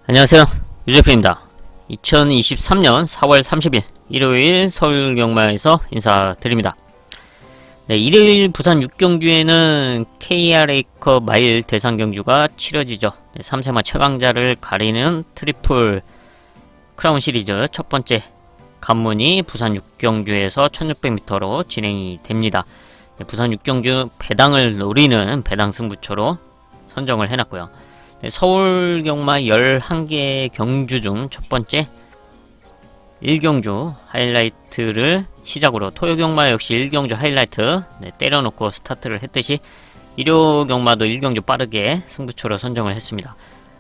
안녕하세요, 유재표입니다. 2023년 4월 30일 일요일 서울경마에서 인사드립니다. 네, 일요일 부산 6경주에는 KRA컵 마일 대상경주가 치러지죠. 네, 3세마 최강자를 가리는 트리플 크라운 시리즈 첫 번째 관문이 부산 6경주에서 1600m로 진행이 됩니다. 네, 부산 6경주 배당을 노리는 배당 승부처로 선정을 해놨고요. 네, 서울경마 11개 경주 중 첫 번째 1경주 하이라이트를 시작으로 토요경마 역시 1경주 하이라이트 때려놓고 스타트를 했듯이 일요경마도 1경주 빠르게 승부처로 선정을 했습니다.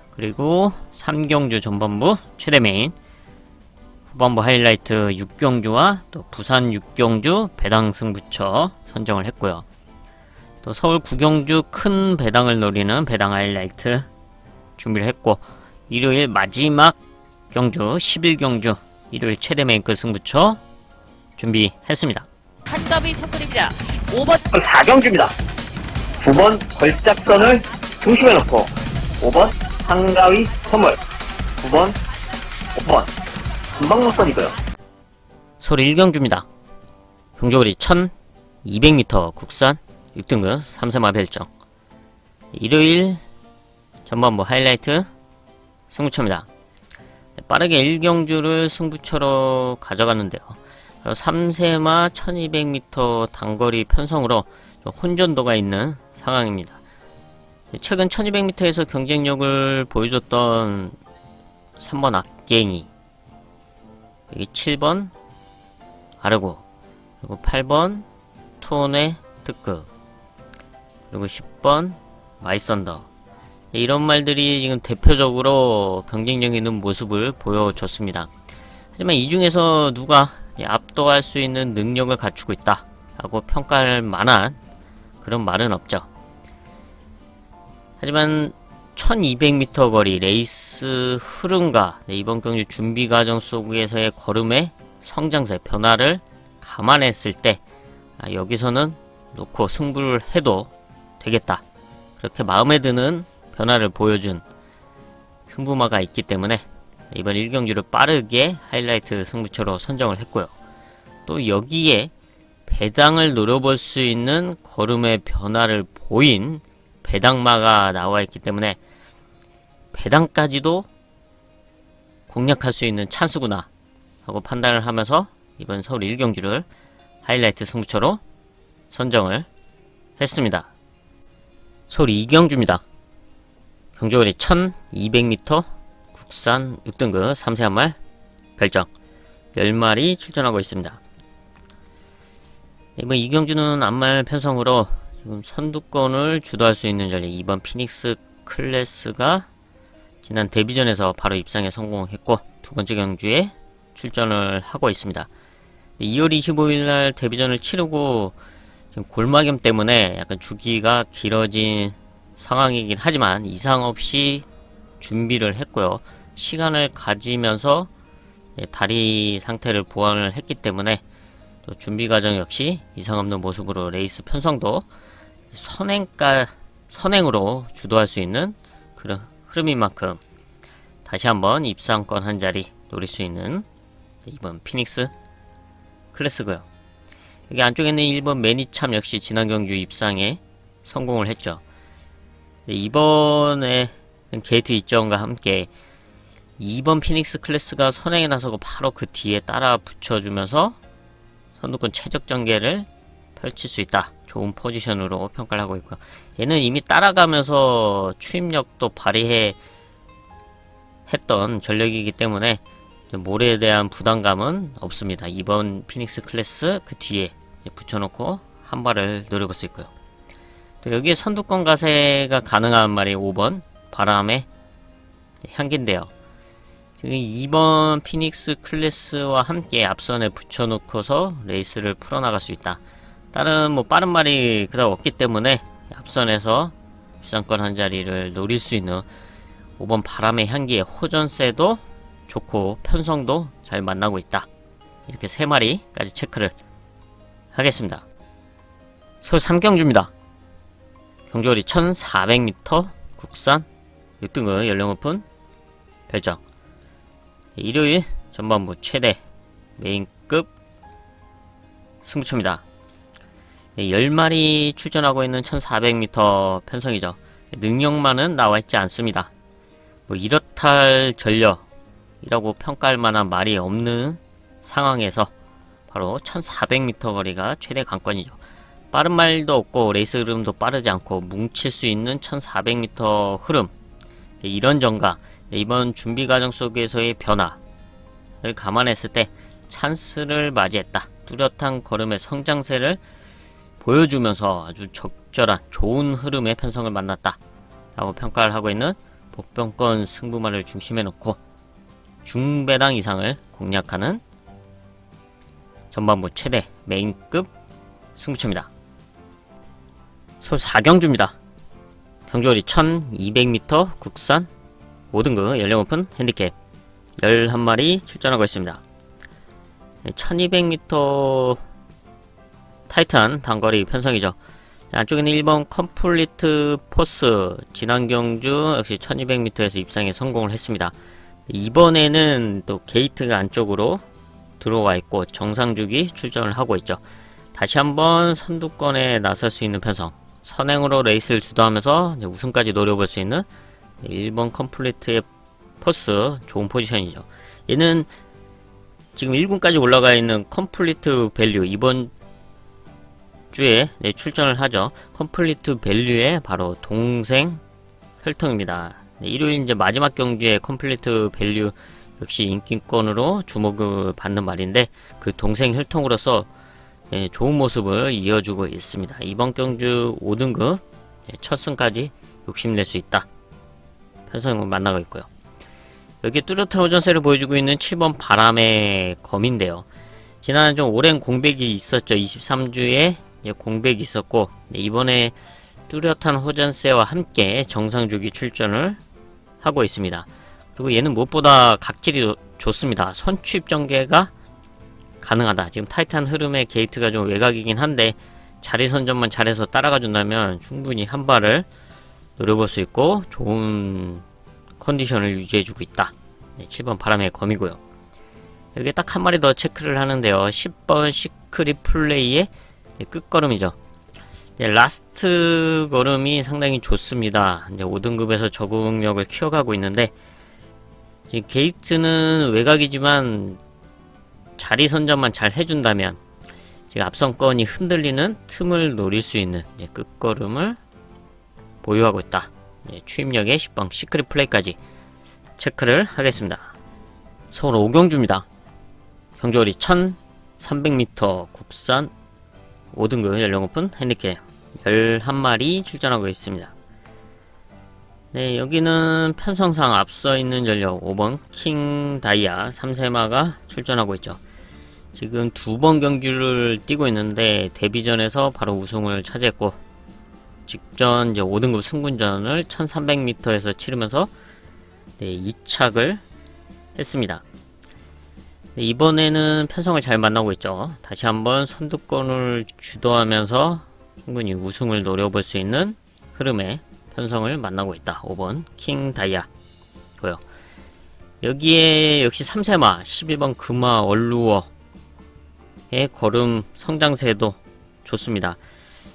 그리고 3경주 전반부 최대 메인, 후반부 하이라이트 6경주와 또 부산 6경주 배당 승부처 선정을 했고요. 또 서울 9경주 큰 배당을 노리는 배당 하이라이트 준비를 했고, 일요일 마지막 경주 11경주 일요일 최대 메인급 승부처 준비했습니다. 한가위 선물입니다. 5번 4경주입니다. 9번 걸작선을 중심에 놓고 5번 한가위 선물, 9번 5번 금방로선이고요. 서울 1경주입니다. 경주거리 1200m 국산 6등급 3세마 별정, 일요일 전반부 하이라이트 승부처입니다. 빠르게 1경주를 승부처로 가져갔는데요. 3세마 1200m 단거리 편성으로 혼전도가 있는 상황입니다. 최근 1200m에서 경쟁력을 보여줬던 3번 악갱이, 여기 7번 아르고, 그리고 8번 투혼의 특급, 그리고 10번 마이썬더, 이런 말들이 지금 대표적으로 경쟁력 있는 모습을 보여줬습니다. 하지만 이 중에서 누가 압도할 수 있는 능력을 갖추고 있다 라고 평가할 만한 그런 말은 없죠. 하지만 1200m 거리 레이스 흐름과 이번 경주 준비 과정 속에서의 걸음의 성장세 변화를 감안했을 때 여기서는 놓고 승부를 해도 되겠다, 그렇게 마음에 드는 변화를 보여준 승부마가 있기 때문에 이번 1경주를 빠르게 하이라이트 승부처로 선정을 했고요. 또 여기에 배당을 노려볼 수 있는 걸음의 변화를 보인 배당마가 나와 있기 때문에 배당까지도 공략할 수 있는 찬스구나 하고 판단을 하면서 이번 서울 1경주를 하이라이트 승부처로 선정을 했습니다. 서울 2경주입니다. 경주거리 1200m 국산 6등급 3세 한말 별정 10마리 출전하고 있습니다. 이번 2경주는 안말 편성으로 지금 선두권을 주도할 수 있는 전략 2번 피닉스 클래스가 지난 데뷔전에서 바로 입상에 성공했고 두 번째 경주에 출전을 하고 있습니다. 2월 25일날 데뷔전을 치르고 지금 골마겸 때문에 약간 주기가 길어진 상황이긴 하지만 이상 없이 준비를 했고요. 시간을 가지면서 다리 상태를 보완을 했기 때문에 또 준비 과정 역시 이상 없는 모습으로 레이스 편성도 선행으로 주도할 수 있는 그런 흐름인 만큼 다시 한번 입상권 한 자리 노릴 수 있는 이번 피닉스 클래스고요. 여기 안쪽에는 1번 매니참 역시 지난 경주 입상에 성공을 했죠. 이번에 게이트 입점과 함께 2번 피닉스 클래스가 선행에 나서고 바로 그 뒤에 따라 붙여주면서 선두권 최적 전개를 펼칠 수 있다, 좋은 포지션으로 평가를 하고 있고요. 얘는 이미 따라가면서 추임력도 발휘해 했던 전력이기 때문에 모래에 대한 부담감은 없습니다. 2번 피닉스 클래스 그 뒤에 붙여놓고 한 발을 노려볼 수 있고요. 또 여기에 선두권 가세가 가능한 말이 5번 바람의 향기인데요. 지금 2번 피닉스 클래스와 함께 앞선에 붙여놓고서 레이스를 풀어나갈 수 있다. 다른 빠른 말이 그다음 없기 때문에 앞선에서 입상권 한 자리를 노릴 수 있는 5번 바람의 향기의 호전세도 좋고 편성도 잘 만나고 있다. 이렇게 3마리까지 체크를 하겠습니다. 서울 3경주입니다. 경주거리 1400m 국산 6등급 연령 오픈 별정. 일요일 전반부 최대 메인급 승부처입니다. 10마리 출전하고 있는 1400m 편성이죠. 능력만은 나와있지 않습니다. 뭐 이렇다 전력이라고 평가할 만한 말이 없는 상황에서 바로 1400m 거리가 최대 관건이죠. 빠른 말도 없고 레이스 흐름도 빠르지 않고 뭉칠 수 있는 1400m 흐름, 이런 점과 이번 준비 과정 속에서의 변화를 감안했을 때 찬스를 맞이했다. 뚜렷한 걸음의 성장세를 보여주면서 아주 적절한 좋은 흐름의 편성을 만났다 라고 평가를 하고 있는 복병권 승부말을 중심에 놓고 중배당 이상을 공략하는 전반부 최대 메인급 승부처입니다. 서울 4경주입니다. 경주거리 1200m 국산 5등급 연령 오픈 핸디캡 11마리 출전하고 있습니다. 1200m 타이트한 단거리 편성이죠. 안쪽에는 1번 컴플리트 포스, 지난 경주 역시 1200m에서 입상에 성공을 했습니다. 이번에는 또 게이트가 안쪽으로 들어와 있고 정상주기 출전을 하고 있죠. 다시 한번 선두권에 나설 수 있는 편성, 선행으로 레이스를 주도하면서 우승까지 노려볼 수 있는 1번 컴플리트의 포스, 좋은 포지션이죠. 얘는 지금 1군까지 올라가 있는 컴플리트 밸류, 이번 주에 출전을 하죠. 컴플리트 밸류의 바로 동생 혈통입니다. 일요일 이제 마지막 경주에 컴플리트 밸류 역시 인기권으로 주목을 받는 말인데, 그 동생 혈통으로서 좋은 모습을 이어주고 있습니다. 이번 경주 5등급 첫 승까지 욕심낼 수 있다 편성을 만나고 있고요. 여기에 뚜렷한 호전세를 보여주고 있는 7번 바람의 검인데요. 지난해 좀 오랜 공백이 있었죠. 23주에 공백이 있었고, 이번에 뚜렷한 호전세와 함께 정상주기 출전을 하고 있습니다. 그리고 얘는 무엇보다 각질이 좋습니다. 선취입 전개가 가능하다. 지금 타이트한 흐름의 게이트가 좀 외곽이긴 한데 자리 선점만 잘해서 따라가 준다면 충분히 한 발을 노려볼 수 있고 좋은 컨디션을 유지해주고 있다. 7번 바람의 검이고요. 여기에 딱 한 마리 더 체크를 하는데요. 10번 시크릿 플레이의 끝걸음이죠. 라스트 걸음이 상당히 좋습니다. 이제 5등급에서 적응력을 키워가고 있는데, 지금 게이트는 외곽이지만 자리 선점만 잘 해준다면 지금 앞선권이 흔들리는 틈을 노릴 수 있는 끝걸음을 보유하고 있다. 추임력의 10번 시크릿 플레이까지 체크를 하겠습니다. 서울 5경주입니다. 경주거리 1300m 국산 5등급 연령 오픈 핸디캡 11마리 출전하고 있습니다. 네, 여기는 편성상 앞서 있는 전력 5번 킹 다이아 3세마가 출전하고 있죠. 지금 2번 경주를 뛰고 있는데 데뷔전에서 바로 우승을 차지했고, 직전 이제 5등급 승군전을 1300m에서 치르면서 2착을 했습니다. 네, 이번에는 편성을 잘 만나고 있죠. 다시 한번 선두권을 주도하면서 충분히 우승을 노려볼 수 있는 흐름의 편성을 만나고 있다. 5번 킹 다이아 고요. 여기에 역시 3세마 11번 금화 얼루어의 걸음 성장세도 좋습니다.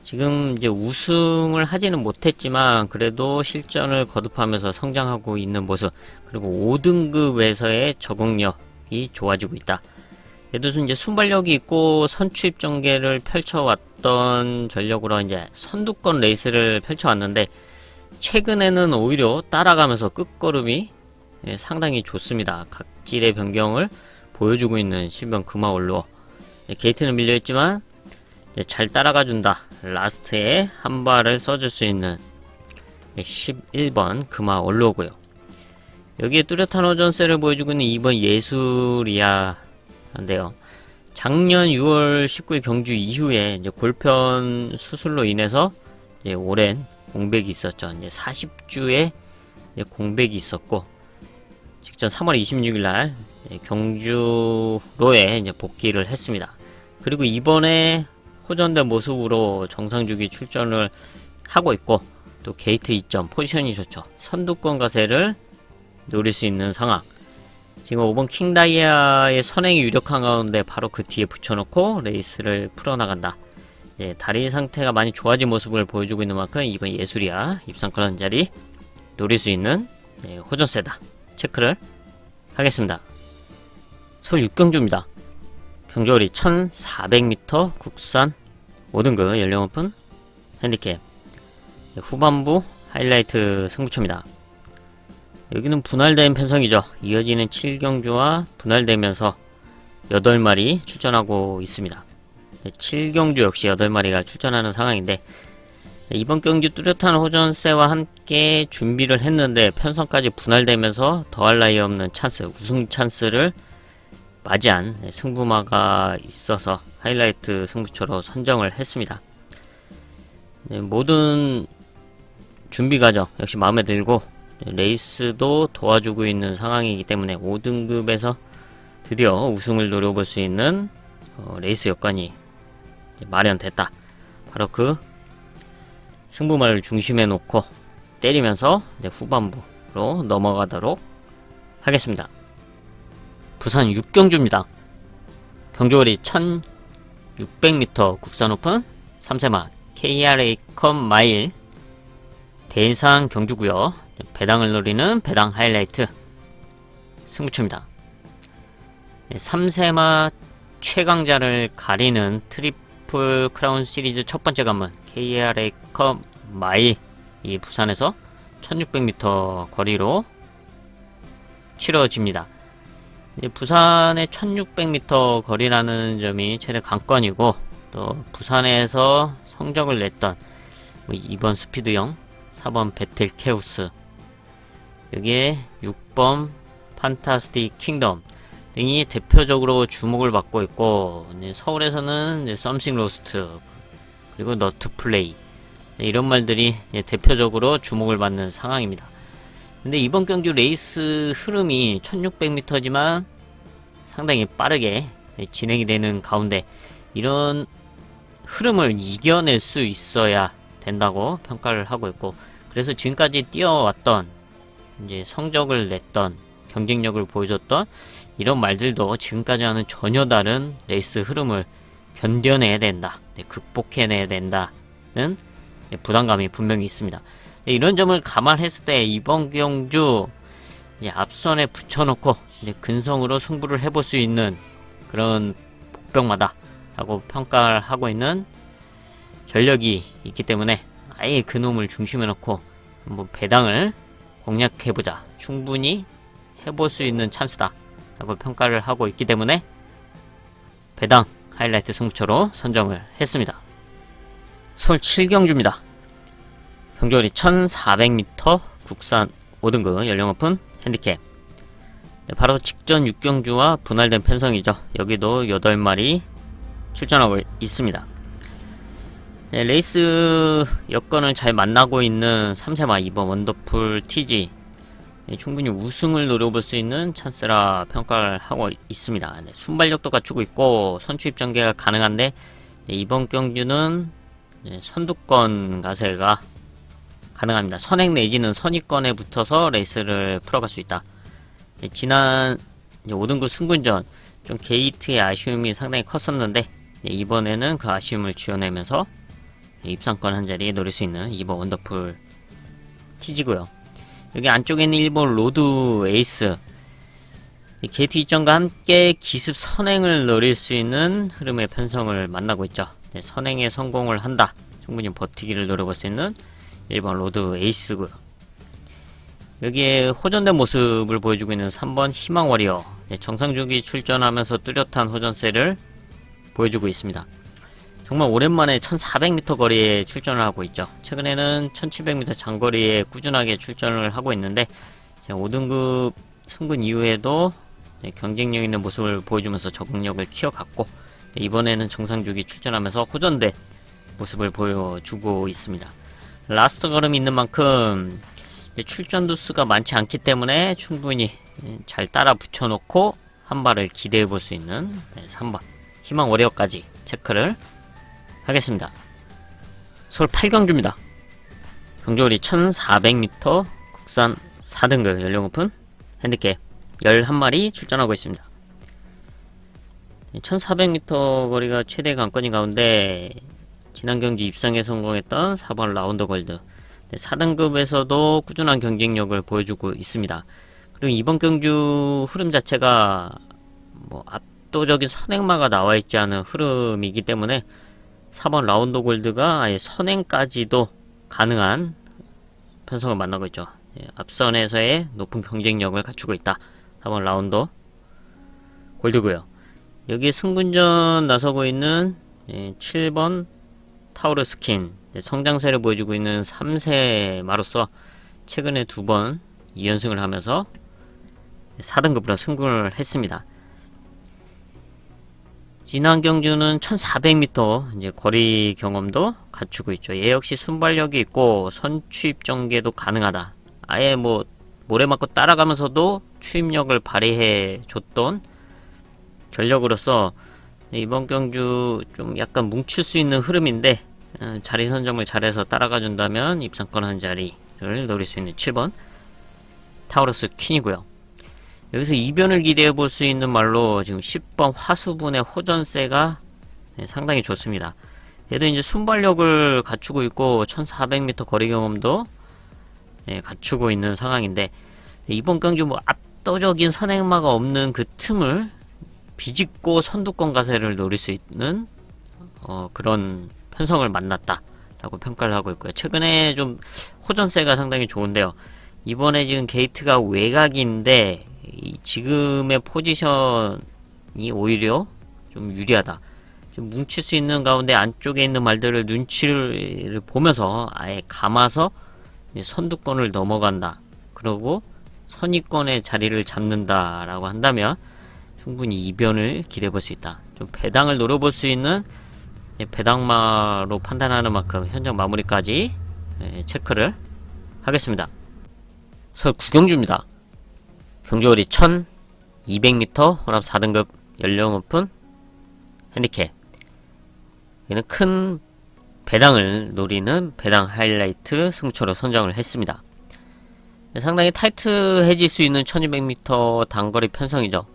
지금 이제 우승을 하지는 못했지만 그래도 실전을 거듭하면서 성장하고 있는 모습, 그리고 5등급에서의 적응력이 좋아지고 있다. 얘도 이제 순발력이 있고 선취입 전개를 펼쳐왔던 전력으로 이제 선두권 레이스를 펼쳐왔는데, 최근에는 오히려 따라가면서 끝걸음이 상당히 좋습니다. 각질의 변경을 보여주고 있는 10번 금화 얼루어. 게이트는 밀려있지만 잘 따라가준다. 라스트에 한 발을 써줄 수 있는 11번 금화 얼루어고요. 여기에 뚜렷한 호전세를 보여주고 있는 2번 예술이야인데요. 작년 6월 19일 경주 이후에 이제 골편 수술로 인해서 오랜 공백이 있었죠. 이제 40주에 공백이 있었고, 직전 3월 26일날 경주로에 이제 복귀를 했습니다. 그리고 이번에 호전된 모습으로 정상주기 출전을 하고 있고, 또 게이트 2점 포지션이 좋죠. 선두권 가세를 노릴 수 있는 상황. 지금 5번 킹다이아의 선행이 유력한 가운데 바로 그 뒤에 붙여놓고 레이스를 풀어나간다. 다리 상태가 많이 좋아진 모습을 보여주고 있는 만큼 이번 예술이야 입상권 한 자리 노릴 수 있는 호전세다. 체크를 하겠습니다. 서울 6경주입니다. 경주거리 1400m 국산 5등급 연령 오픈 핸디캡 후반부 하이라이트 승부처입니다. 여기는 분할된 편성이죠. 이어지는 7경주와 분할되면서 8마리 출전하고 있습니다. 7경주 역시 8마리가 출전하는 상황인데 이번 경주 뚜렷한 호전세와 함께 준비를 했는데 편성까지 분할되면서 더할 나위 없는 찬스, 우승 찬스를 맞이한 승부마가 있어서 하이라이트 승부처로 선정을 했습니다. 모든 준비 과정 역시 마음에 들고 레이스도 도와주고 있는 상황이기 때문에 5등급에서 드디어 우승을 노려볼 수 있는 레이스 여건이 마련됐다. 바로 그 승부마를 중심에 놓고 때리면서 후반부로 넘어가도록 하겠습니다. 부산 6경주입니다. 경주거리 1600m 국산 오픈 3세마 KRA컵 마일 대상 경주구요. 배당을 노리는 배당 하이라이트 승부처입니다. 3세마 최강자를 가리는 트리플 크라운 시리즈 첫 번째 관문 KRA컵 마일 이 부산에서 1600m 거리로 치러집니다. 부산의 1600m 거리라는 점이 최대 관건이고 또 부산에서 성적을 냈던 2번 스피드형 4번 배틀케우스 여기에 6번 판타스틱 킹덤 등이 대표적으로 주목을 받고 있고 서울에서는 썸씽 로스트 그리고 너트 플레이 이런 말들이 대표적으로 주목을 받는 상황입니다. 근데 이번 경주 레이스 흐름이 1600m지만 상당히 빠르게 진행이 되는 가운데 이런 흐름을 이겨낼 수 있어야 된다고 평가를 하고 있고 그래서 지금까지 뛰어왔던 성적을 냈던 경쟁력을 보여줬던 이런 말들도 지금까지와는 전혀 다른 레이스 흐름을 견뎌내야 된다, 극복해내야 된다는 부담감이 분명히 있습니다. 이런 점을 감안했을 때 이번 경주 앞선에 붙여놓고 근성으로 승부를 해볼 수 있는 그런 복병마다 라고 평가를 하고 있는 전력이 있기 때문에 아예 그놈을 중심에 놓고 한번 배당을 공략해보자, 충분히 해볼 수 있는 찬스다 라고 평가를 하고 있기 때문에 배당 하이라이트 승부처로 선정을 했습니다. 서울 7경주입니다. 경주거리 1400m 국산 5등급 연령 오픈 핸디캡 바로 직전 6경주와 분할된 편성이죠. 여기도 8마리 출전하고 있습니다. 레이스 여건을 잘 만나고 있는 3세마 2번 원더풀 TG 충분히 우승을 노려볼 수 있는 찬스라 평가를 하고 있습니다. 순발력도 갖추고 있고 선취입 전개가 가능한데 이번 경주는 선두권 가세가 가능합니다. 선행 내지는 선위권에 붙어서 레이스를 풀어갈 수 있다. 지난 5등급 승군전 좀 게이트의 아쉬움이 상당히 컸었는데 이번에는 그 아쉬움을 지어내면서 입상권 한 자리에 노릴 수 있는 2번 원더풀 TG고요. 여기 안쪽에는 1번 로드 에이스 게이트 이전과 함께 기습 선행을 노릴 수 있는 흐름의 편성을 만나고 있죠. 선행에 성공을 한다. 충분히 버티기를 노려볼 수 있는 1번 로드 에이스고요. 여기에 호전된 모습을 보여주고 있는 3번 희망 워리어 정상주기 출전하면서 뚜렷한 호전세를 보여주고 있습니다. 정말 오랜만에 1400m 거리에 출전을 하고 있죠. 최근에는 1700m 장거리에 꾸준하게 출전을 하고 있는데 5등급 승군 이후에도 경쟁력 있는 모습을 보여주면서 적응력을 키워갔고 이번에는 정상주기 출전하면서 호전된 모습을 보여주고 있습니다. 라스트 걸음이 있는 만큼 출전 두수가 많지 않기 때문에 충분히 잘 따라 붙여놓고 한 발을 기대해 볼 수 있는 3번 희망 워리어까지 체크를 하겠습니다. 서울 8경주입니다. 경주거리 1400m 국산 4등급 연령 오픈 핸디캡 11마리 출전하고 있습니다. 1400m 거리가 최대 관건인 가운데 지난 경기 입상에 성공했던 4번 라운더 골드 4등급에서도 꾸준한 경쟁력을 보여주고 있습니다. 그리고 이번 경주 흐름 자체가 뭐 압도적인 선행마가 나와있지 않은 흐름이기 때문에 4번 라운더 골드가 아예 선행까지도 가능한 편성을 만나고 있죠. 앞선에서의 높은 경쟁력을 갖추고 있다. 4번 라운더 골드고요. 여기에 승분전 나서고 있는 7번 타우르스 킨 성장세를 보여주고 있는 3세마로서 최근에 2번 2연승을 하면서 4등급으로 승부를 했습니다. 지난 경주는 1400m 이제 거리 경험도 갖추고 있죠. 얘 역시 순발력이 있고 선취입 전개도 가능하다. 아예 뭐 모래 맞고 따라가면서도 추입력을 발휘해 줬던 전력으로서 이번 경주 좀 약간 뭉칠 수 있는 흐름인데 자리 선점을 잘해서 따라가 준다면 입상권 한 자리를 노릴 수 있는 7번 타우러스 퀸이고요. 여기서 이변을 기대해 볼 수 있는 말로 지금 10번 화수분의 호전세가 상당히 좋습니다. 얘도 이제 순발력을 갖추고 있고 1400m 거리 경험도 갖추고 있는 상황인데 이번 경주 뭐 압도적인 선행마가 없는 그 틈을 비집고 선두권 가세를 노릴 수 있는 그런 편성을 만났다 라고 평가를 하고 있고요. 최근에 좀 호전세가 상당히 좋은데요. 이번에 지금 게이트가 외곽인데 지금의 포지션이 오히려 좀 유리하다. 좀 뭉칠 수 있는 가운데 안쪽에 있는 말들을 눈치를 보면서 아예 감아서 선두권을 넘어간다. 그리고 선위권의 자리를 잡는다 라고 한다면 충분히 이변을 기대해 볼 수 있다. 좀 배당을 노려볼 수 있는 배당마로 판단하는 만큼 현장 마무리까지 체크를 하겠습니다. 서울 구경주입니다. 경주거리 1200m 혼합 4등급 연령 오픈 핸디캡. 얘는 큰 배당을 노리는 배당 하이라이트 승부처로 선정을 했습니다. 상당히 타이트해질 수 있는 1200m 단거리 편성이죠.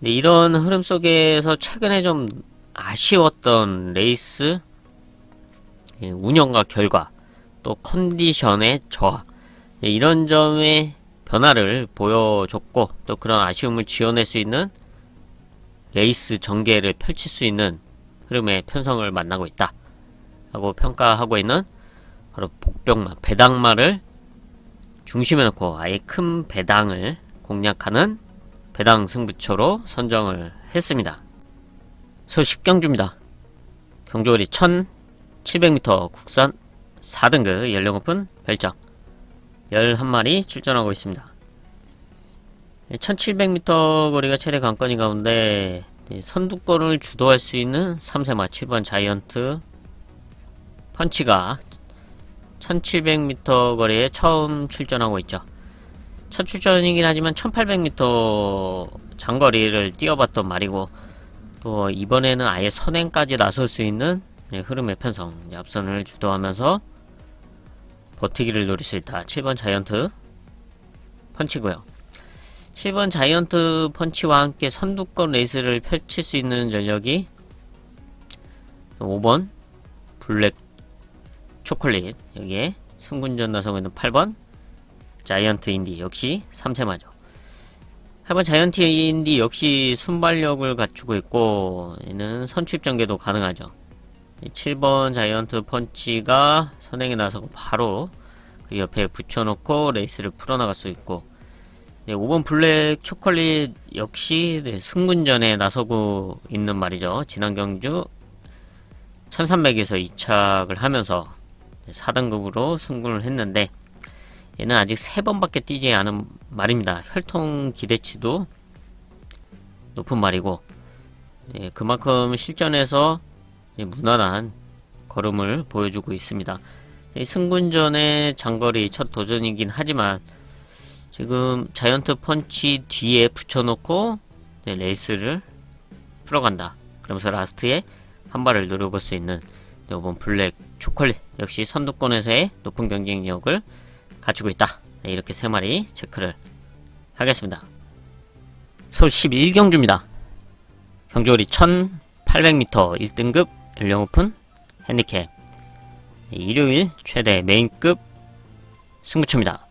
이런 흐름 속에서 최근에 좀 아쉬웠던 레이스 운영과 결과 또 컨디션의 저하 이런 점의 변화를 보여줬고 또 그런 아쉬움을 지워낼 수 있는 레이스 전개를 펼칠 수 있는 흐름의 편성을 만나고 있다 하고 평가하고 있는 바로 복병마 배당마를 중심에 놓고 아예 큰 배당을 공략하는 배당 승부처로 선정을 했습니다. 서울 10경주입니다. 경주거리 1700m 국산 4등급 연령 오픈 별정 11마리 출전하고 있습니다. 1700m 거리가 최대 관건인 가운데 선두권을 주도할 수 있는 3세마 7번 자이언트 펀치가 1700m 거리에 처음 출전하고 있죠. 첫 출전이긴 하지만 1800m 장거리를 뛰어봤던 말이고 또 이번에는 아예 선행까지 나설 수 있는 흐름의 편성 앞선을 주도하면서 버티기를 노릴 수 있다. 7번 자이언트 펀치고요. 7번 자이언트 펀치와 함께 선두권 레이스를 펼칠 수 있는 전력이 5번 블랙 초콜릿 여기에 승군전 나서고 있는 8번 자이언트 인디 역시 3세마죠. 8번 자이언트 인디 역시 순발력을 갖추고 있고 얘는 선취입 전개도 가능하죠. 7번 자이언트 펀치가 선행에 나서고 바로 그 옆에 붙여놓고 레이스를 풀어나갈 수 있고 5번 블랙 초콜릿 역시 승군전에 나서고 있는 말이죠. 지난 경주 1300에서 2착을 하면서 4등급으로 승군을 했는데 얘는 아직 3번밖에 뛰지 않은 말입니다. 혈통 기대치도 높은 말이고 그만큼 실전에서 무난한 걸음을 보여주고 있습니다. 승군전의 장거리 첫 도전이긴 하지만 지금 자이언트 펀치 뒤에 붙여놓고 레이스를 풀어간다. 그러면서 라스트에 한 발을 노려볼 수 있는 5번 블랙 초콜릿 역시 선두권에서의 높은 경쟁력을 갖추고 있다. 이렇게 3마리 체크를 하겠습니다. 서울 11경주입니다. 경주거리 1800m 1등급 연령 오픈 핸디캡 일요일 최대 메인급 승부처입니다.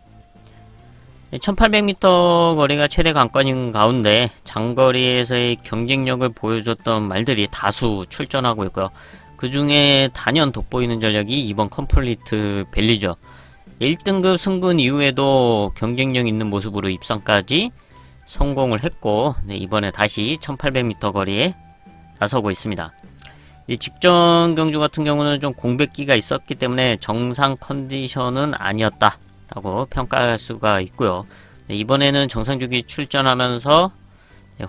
1800m 거리가 최대 관건인 가운데 장거리에서의 경쟁력을 보여줬던 말들이 다수 출전하고 있고요. 그 중에 단연 돋보이는 전력이 이번 컴플리트 밸리죠. 1등급 승분 이후에도 경쟁력 있는 모습으로 입상까지 성공을 했고, 이번에 다시 1800m 거리에 나서고 있습니다. 이 직전 경주 같은 경우는 좀 공백기가 있었기 때문에 정상 컨디션은 아니었다 라고 평가할 수가 있고요. 이번에는 정상주기 출전하면서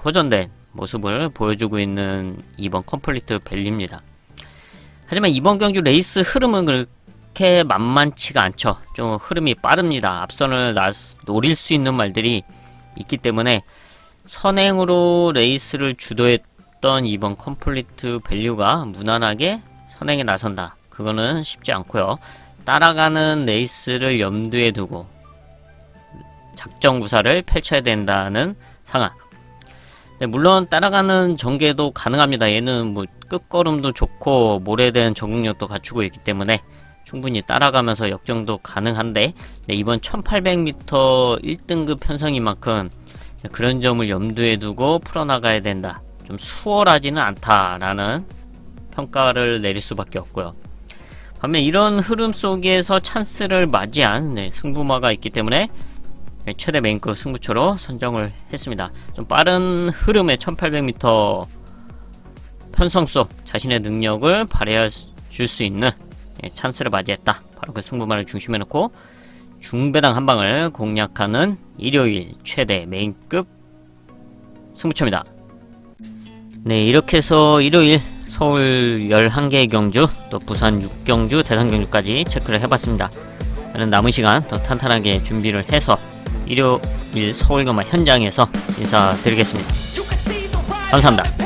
호전된 모습을 보여주고 있는 이번 컴플리트 밸리입니다. 하지만 이번 경주 레이스 흐름은 그렇게 만만치가 않죠. 좀 흐름이 빠릅니다. 앞선을 노릴 수 있는 말들이 있기 때문에 선행으로 레이스를 주도했던 이번 컴플리트 밸류가 무난하게 선행에 나선다. 그거는 쉽지 않고요. 따라가는 레이스를 염두에 두고 작전 구사를 펼쳐야 된다는 상황. 물론 따라가는 전개도 가능합니다. 얘는 뭐 끝걸음도 좋고 모래에 대한 적응력도 갖추고 있기 때문에 충분히 따라가면서 역정도 가능한데, 이번 1800m 1등급 편성인 만큼 그런 점을 염두에 두고 풀어나가야 된다. 좀 수월하지는 않다라는 평가를 내릴 수밖에 없고요. 반면 이런 흐름 속에서 찬스를 맞이한 승부마가 있기 때문에 최대 메인급 승부처로 선정을 했습니다. 좀 빠른 흐름의 1800m 편성 속 자신의 능력을 발휘해 줄 수 있는 찬스를 맞이했다. 바로 그 승부마를 중심에 놓고 중배당 한 방을 공략하는 일요일 최대 메인급 승부처입니다. 네, 이렇게 해서 일요일 서울 11개의 경주, 또 부산 6경주, 대산 경주까지 체크를 해봤습니다. 저는 남은 시간 더 탄탄하게 준비를 해서 일요일 서울경마 현장에서 인사드리겠습니다. 감사합니다.